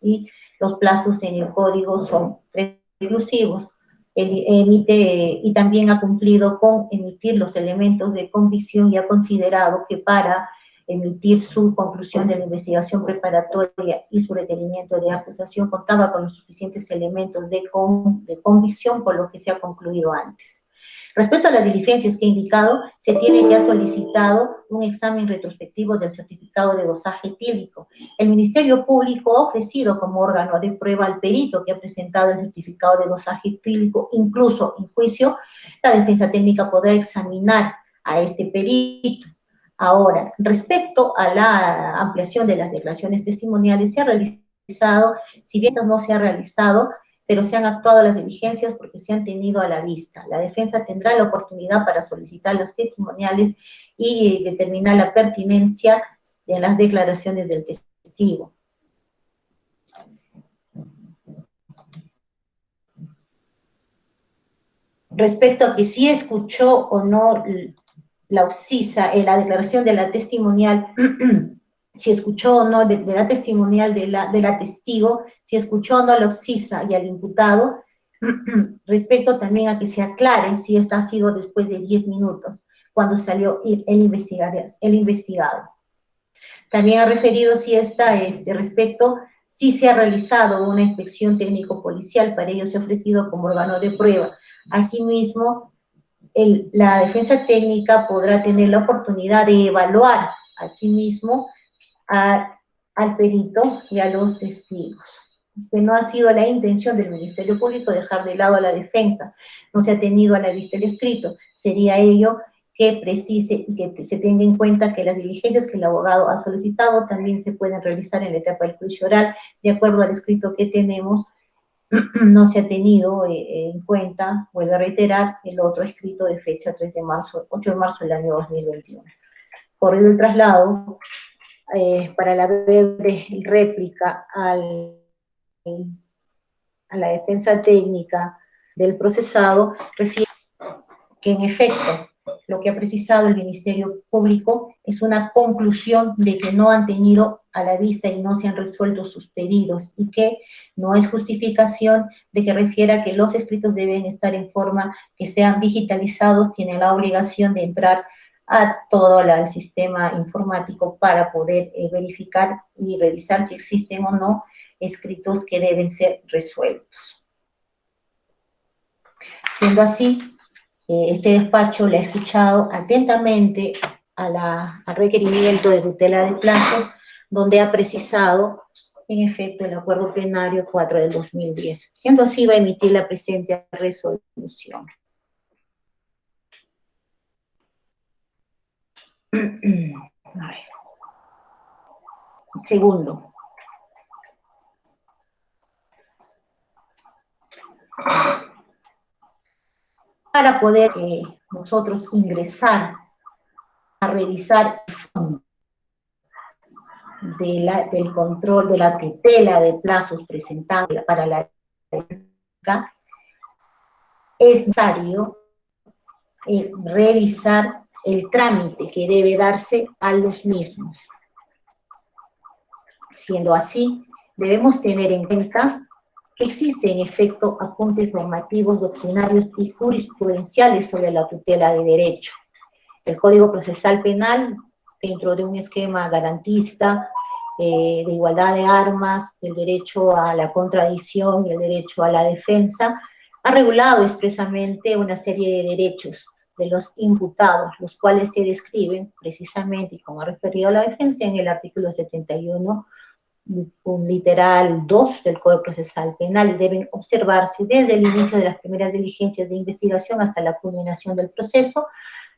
y los plazos en el código son reclusivos. Y también ha cumplido con emitir los elementos de convicción y ha considerado que para emitir su conclusión de la investigación preparatoria y su requerimiento de acusación contaba con los suficientes elementos de convicción, por lo que se ha concluido antes. Respecto a las diligencias que he indicado, se tiene ya solicitado un examen retrospectivo del certificado de dosaje etílico. El Ministerio Público ha ofrecido como órgano de prueba al perito que ha presentado el certificado de dosaje etílico, incluso en juicio, la defensa técnica podrá examinar a este perito. Ahora, respecto a la ampliación de las declaraciones testimoniales, se ha realizado, si bien no se ha realizado, pero se han actuado las diligencias porque se han tenido a la vista. La defensa tendrá la oportunidad para solicitar los testimoniales y determinar la pertinencia de las declaraciones del testigo. Respecto a que si escuchó o no la OXISA, la declaración de la testimonial, si escuchó o no de la testimonial de la testigo, si escuchó o no a la OXISA y al imputado, respecto también a que se aclare si esto ha sido después de 10 minutos, cuando salió el investigado. También ha referido si respecto, si se ha realizado una inspección técnico-policial, para ello se ha ofrecido como órgano de prueba. Asimismo, la defensa técnica podrá tener la oportunidad de evaluar a sí mismo al perito y a los testigos. Que no ha sido la intención del Ministerio Público dejar de lado a la defensa, no se ha tenido a la vista el escrito, sería ello que precise y que se tenga en cuenta que las diligencias que el abogado ha solicitado también se pueden realizar en la etapa del juicio oral, de acuerdo al escrito que tenemos. No se ha tenido en cuenta, vuelvo a reiterar, el otro escrito de fecha 8 de marzo del año 2021. Corrido el traslado, para la breve réplica a la defensa técnica del procesado, refiere que en efecto lo que ha precisado el Ministerio Público es una conclusión de que no han tenido a la vista y no se han resuelto sus pedidos, y que no es justificación de que refiera que los escritos deben estar en forma que sean digitalizados, tienen la obligación de entrar a todo el sistema informático para poder verificar y revisar si existen o no escritos que deben ser resueltos. Siendo así, este despacho le ha escuchado atentamente al requerimiento de tutela de plazos, donde ha precisado, en efecto, el acuerdo plenario 4 del 2010. Siendo así, va a emitir la presente resolución. A ver. Segundo. Para poder nosotros ingresar a revisar el fondo del control de la tutela de plazos presentados para la es necesario revisar el trámite que debe darse a los mismos. Siendo así, debemos tener en cuenta que existen en efecto apuntes normativos, doctrinarios y jurisprudenciales sobre la tutela de derecho. El Código Procesal Penal, dentro de un esquema garantista de igualdad de armas, el derecho a la contradicción y el derecho a la defensa, ha regulado expresamente una serie de derechos de los imputados, los cuales se describen precisamente, y como ha referido la defensa, en el artículo 71, un literal 2 del Código Procesal Penal, y deben observarse desde el inicio de las primeras diligencias de investigación hasta la culminación del proceso,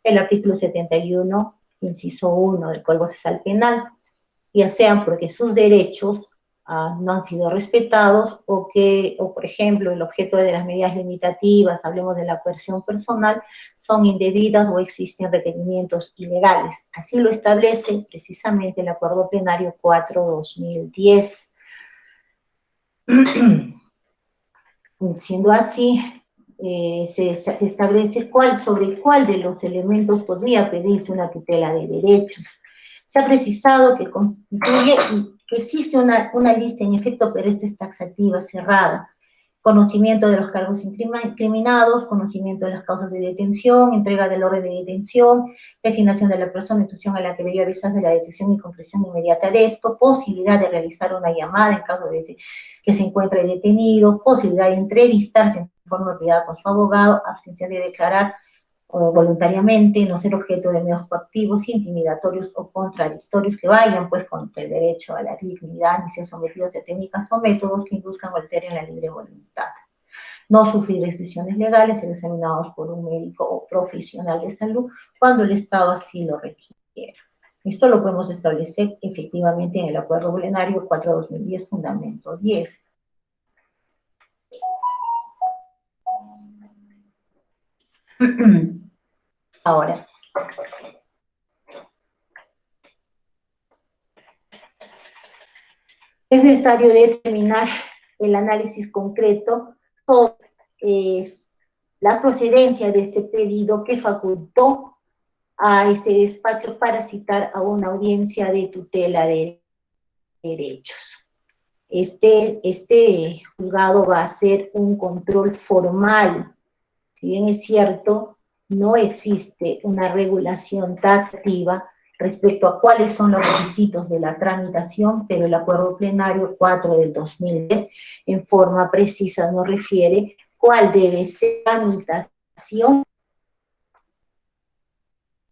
el artículo 71, inciso 1 del Código Procesal Penal, ya sean porque sus derechos no han sido respetados, o por ejemplo, el objeto de las medidas limitativas, hablemos de la coerción personal, son indebidas o existen requerimientos ilegales. Así lo establece precisamente el Acuerdo Plenario 4/2010. Siendo así, se establece sobre cuál de los elementos podría pedirse una tutela de derechos. Se ha precisado que constituye, que existe una lista en efecto, pero esta es taxativa, cerrada. Conocimiento de los cargos incriminados, conocimiento de las causas de detención, entrega del orden de detención, designación de la persona, institución a la que debe avisarse la detención y concreción inmediata de esto, posibilidad de realizar una llamada en caso de que se encuentre detenido, posibilidad de entrevistarse en forma privada con su abogado, abstención de declarar voluntariamente, no ser objeto de medios coactivos, intimidatorios o contradictorios que vayan pues contra el derecho a la dignidad, ni ser sometidos a técnicas o métodos que induzcan o alteren la libre voluntad. No sufrir restricciones legales, ser examinados por un médico o profesional de salud cuando el Estado así lo requiera. Esto lo podemos establecer efectivamente en el Acuerdo Plenario 4/2010, Fundamento 10. Ahora, es necesario determinar el análisis concreto sobre la procedencia de este pedido que facultó a este despacho para citar a una audiencia de tutela de derechos. Este juzgado va a hacer un control formal. Si bien es cierto, no existe una regulación taxativa respecto a cuáles son los requisitos de la tramitación, pero el Acuerdo Plenario 4 del 2010 en forma precisa nos refiere cuál debe ser la tramitación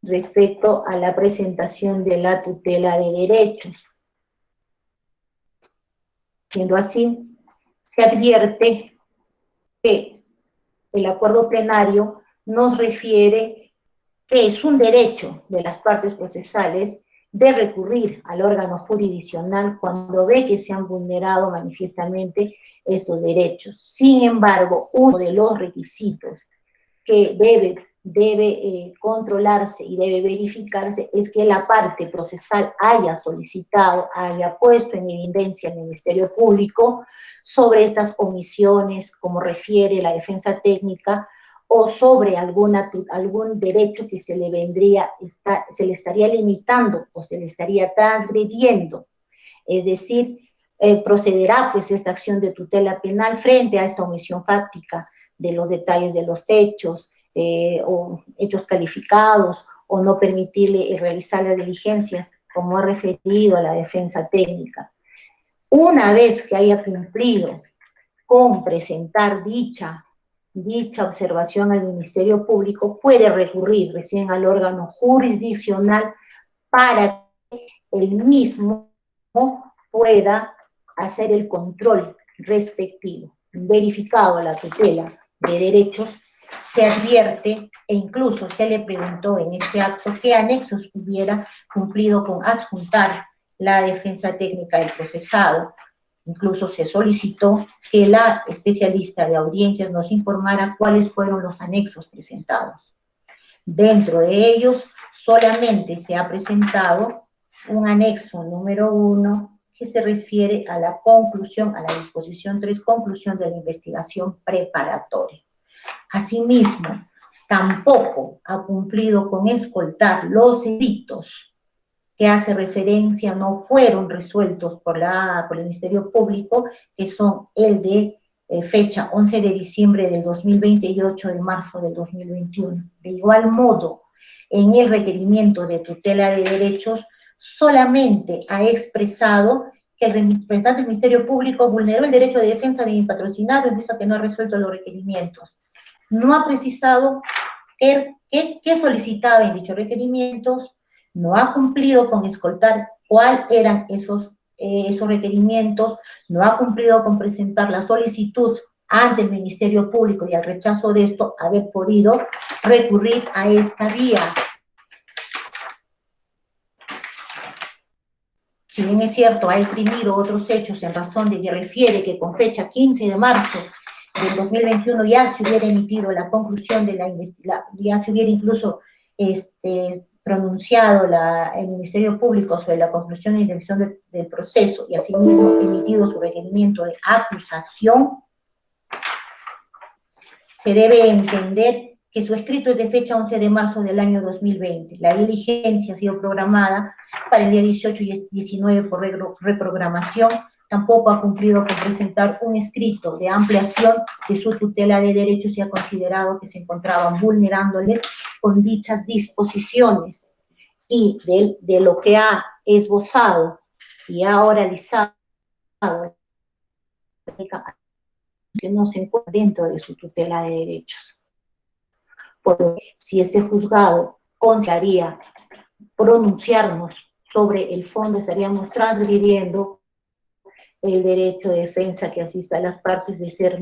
respecto a la presentación de la tutela de derechos. Siendo así, se advierte que el acuerdo plenario nos refiere que es un derecho de las partes procesales de recurrir al órgano jurisdiccional cuando ve que se han vulnerado manifiestamente estos derechos. Sin embargo, uno de los requisitos que debe controlarse y debe verificarse es que la parte procesal haya solicitado, haya puesto en evidencia al Ministerio Público sobre estas omisiones, como refiere la defensa técnica, o sobre algún derecho que se le estaría limitando o se le estaría transgrediendo. Es decir, procederá pues esta acción de tutela penal frente a esta omisión fáctica de los detalles de los hechos, o hechos calificados, o no permitirle realizar las diligencias, como ha referido a la defensa técnica. Una vez que haya cumplido con presentar dicha observación al Ministerio Público, puede recurrir recién al órgano jurisdiccional para que el mismo pueda hacer el control respectivo. Verificado la tutela de derechos, se advierte e incluso se le preguntó en este acto qué anexos hubiera cumplido con adjuntar la defensa técnica del procesado. Incluso se solicitó que la especialista de audiencias nos informara cuáles fueron los anexos presentados. Dentro de ellos, solamente se ha presentado un anexo número 1 que se refiere a la conclusión, a la disposición 3, conclusión de la investigación preparatoria. Asimismo, tampoco ha cumplido con escoltar los delitos que hace referencia no fueron resueltos por el Ministerio Público, que son el de fecha 11 de diciembre del 2020 y 8 de marzo del 2021. De igual modo, en el requerimiento de tutela de derechos, solamente ha expresado que el representante del Ministerio Público vulneró el derecho de defensa de mi patrocinado en vista que no ha resuelto los requerimientos. No ha precisado qué solicitaba en dichos requerimientos, no ha cumplido con escoltar cuáles eran esos requerimientos, no ha cumplido con presentar la solicitud ante el Ministerio Público y al rechazo de esto, haber podido recurrir a esta vía. Si bien es cierto, ha exprimido otros hechos en razón de que refiere que con fecha 15 de marzo del 2021 ya se hubiera emitido la conclusión de la investigación, ya se hubiera incluso pronunciado el Ministerio Público sobre la conclusión e intervención del proceso y asimismo emitido su requerimiento de acusación, se debe entender que su escrito es de fecha 11 de marzo del año 2020. La diligencia ha sido programada para el día 18 y 19 por reprogramación. Tampoco ha cumplido con presentar un escrito de ampliación de su tutela de derechos y ha considerado que se encontraban vulnerándoles con dichas disposiciones. Y de lo que ha esbozado y ha oralizado, que no se encuentra dentro de su tutela de derechos. Porque si este juzgado consideraría pronunciarnos sobre el fondo, estaríamos transgrediendo el derecho de defensa que asista a las partes de ser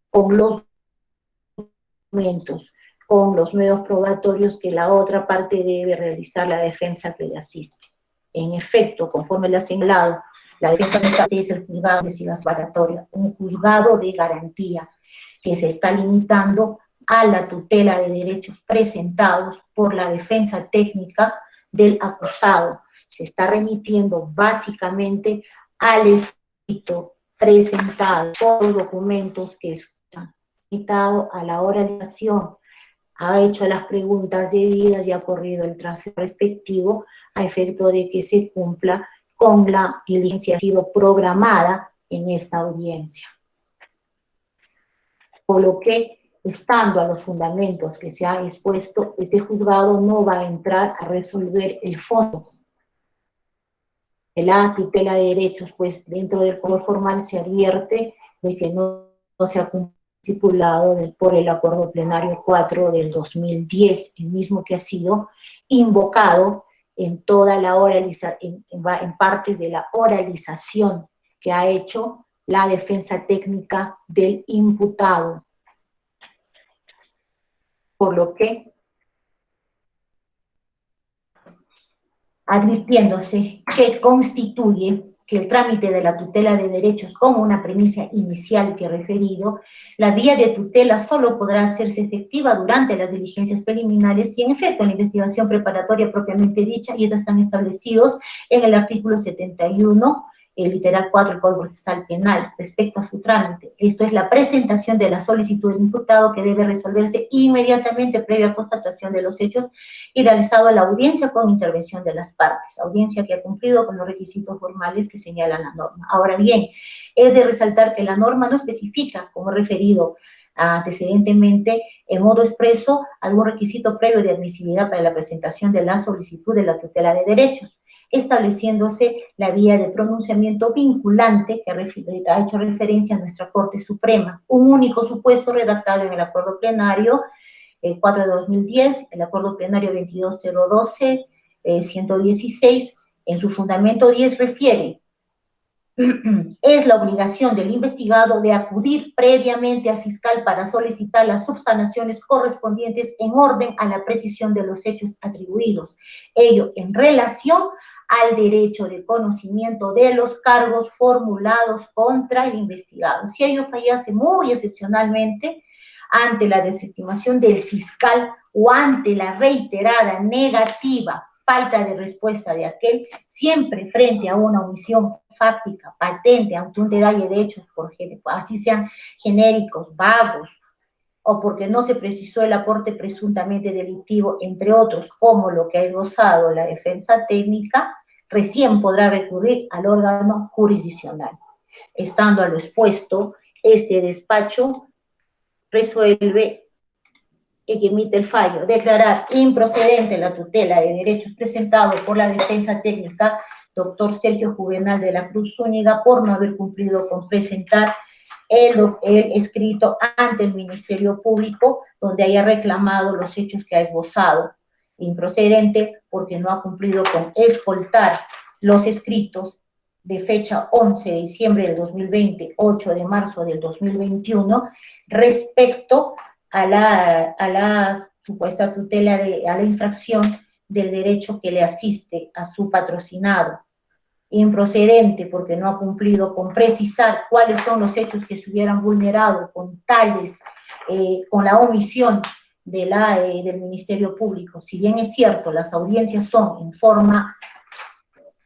con los documentos, con los medios probatorios que la otra parte debe realizar la defensa que le asiste. En efecto, conforme le ha señalado, la defensa es el juzgado de investigación preparatoria, un juzgado de garantía que se está limitando a la tutela de derechos presentados por la defensa técnica del acusado. Se está remitiendo básicamente al escrito presentado por los documentos que están citados a la oralización, ha hecho las preguntas debidas y ha corrido el tránsito respectivo a efecto de que se cumpla con la diligencia que ha sido programada en esta audiencia. Por lo que, estando a los fundamentos que se han expuesto, este juzgado no va a entrar a resolver el fondo de la tutela de derechos, pues dentro del código formal se advierte de que no se ha cumplido estipulado por el Acuerdo Plenario 4 del 2010, el mismo que ha sido invocado en toda la en partes de la oralización que ha hecho la defensa técnica del imputado. Por lo que, advirtiéndose que constituye que el trámite de la tutela de derechos como una premisa inicial que he referido, la vía de tutela solo podrá hacerse efectiva durante las diligencias preliminares y en efecto en la investigación preparatoria propiamente dicha, y estas están establecidos en el artículo 71, el literal 4 del Código Procesal Penal, respecto a su trámite. Esto es la presentación de la solicitud del imputado que debe resolverse inmediatamente previa constatación de los hechos y realizado la audiencia con intervención de las partes, audiencia que ha cumplido con los requisitos formales que señala la norma. Ahora bien, es de resaltar que la norma no especifica, como he referido antecedentemente, en modo expreso, algún requisito previo de admisibilidad para la presentación de la solicitud de la tutela de derechos, estableciéndose la vía de pronunciamiento vinculante que ha hecho referencia a nuestra Corte Suprema, un único supuesto redactado en el acuerdo plenario 4 de 2010, el acuerdo plenario 22012, 116, en su fundamento 10 refiere: es la obligación del investigado de acudir previamente al fiscal para solicitar las subsanaciones correspondientes en orden a la precisión de los hechos atribuidos, ello en relación al derecho de conocimiento de los cargos formulados contra el investigado. Si ello fallase muy excepcionalmente, ante la desestimación del fiscal o ante la reiterada negativa falta de respuesta de aquel, siempre frente a una omisión fáctica, patente, ante un detalle de hechos, así sean genéricos, vagos, o porque no se precisó el aporte presuntamente delictivo, entre otros, como lo que ha esbozado la defensa técnica, recién podrá recurrir al órgano jurisdiccional. Estando a lo expuesto, este despacho resuelve y emite el fallo: declarar improcedente la tutela de derechos presentado por la defensa técnica doctor Sergio Juvenal de la Cruz Zúñiga por no haber cumplido con presentar el escrito ante el Ministerio Público donde haya reclamado los hechos que ha esbozado. Improcedente porque no ha cumplido con escoltar los escritos de fecha 11 de diciembre del 2020, 8 de marzo del 2021, respecto a la supuesta tutela, a la infracción del derecho que le asiste a su patrocinado. Improcedente porque no ha cumplido con precisar cuáles son los hechos que se hubieran vulnerado con la omisión del Ministerio Público. Si bien es cierto, las audiencias son en forma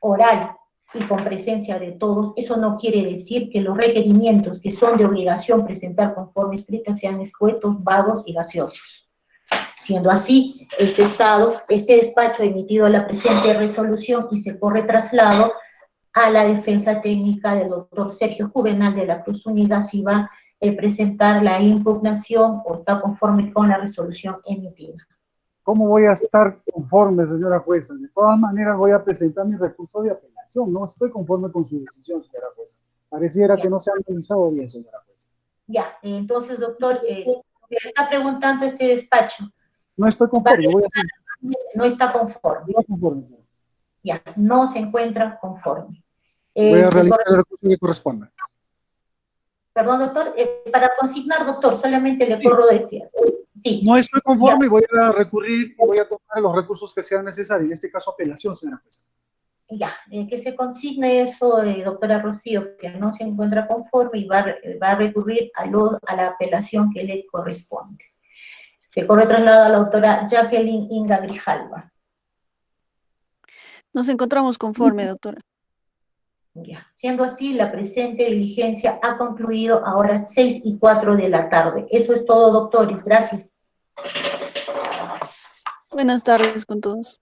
oral y con presencia de todos, eso no quiere decir que los requerimientos que son de obligación presentar con forma escrita sean escuetos, vagos y gaseosos. Siendo así, este despacho ha emitido la presente resolución y se corre traslado a la defensa técnica del doctor Sergio Juvenal de la Cruz Unida si va a presentar la impugnación o está conforme con la resolución emitida. ¿Cómo voy a estar conforme, señora jueza? De todas maneras voy a presentar mi recurso de apelación. No estoy conforme con su decisión, señora jueza. Pareciera que no se ha analizado bien, señora jueza. Ya, entonces, doctor, me está preguntando este despacho. No estoy conforme, voy a hacer. No está conforme. No conforme, señora. Ya, no se encuentra conforme. Voy a realizar el recurso que corresponda. Perdón, doctor, para consignar, doctor, solamente le corro de izquierda. Sí. No estoy conforme Ya. y voy a recurrir y voy a tomar los recursos que sean necesarios, en este caso apelación, señora jueza. Ya, que se consigne eso, doctora Rocío, que no se encuentra conforme y va a recurrir a la apelación que le corresponde. Se corre traslado a la doctora Jacqueline Inga Grijalva. Nos encontramos conforme, doctora. Ya. Siendo así, la presente diligencia ha concluido ahora 6:04 de la tarde. Eso es todo, doctores. Gracias. Buenas tardes con todos.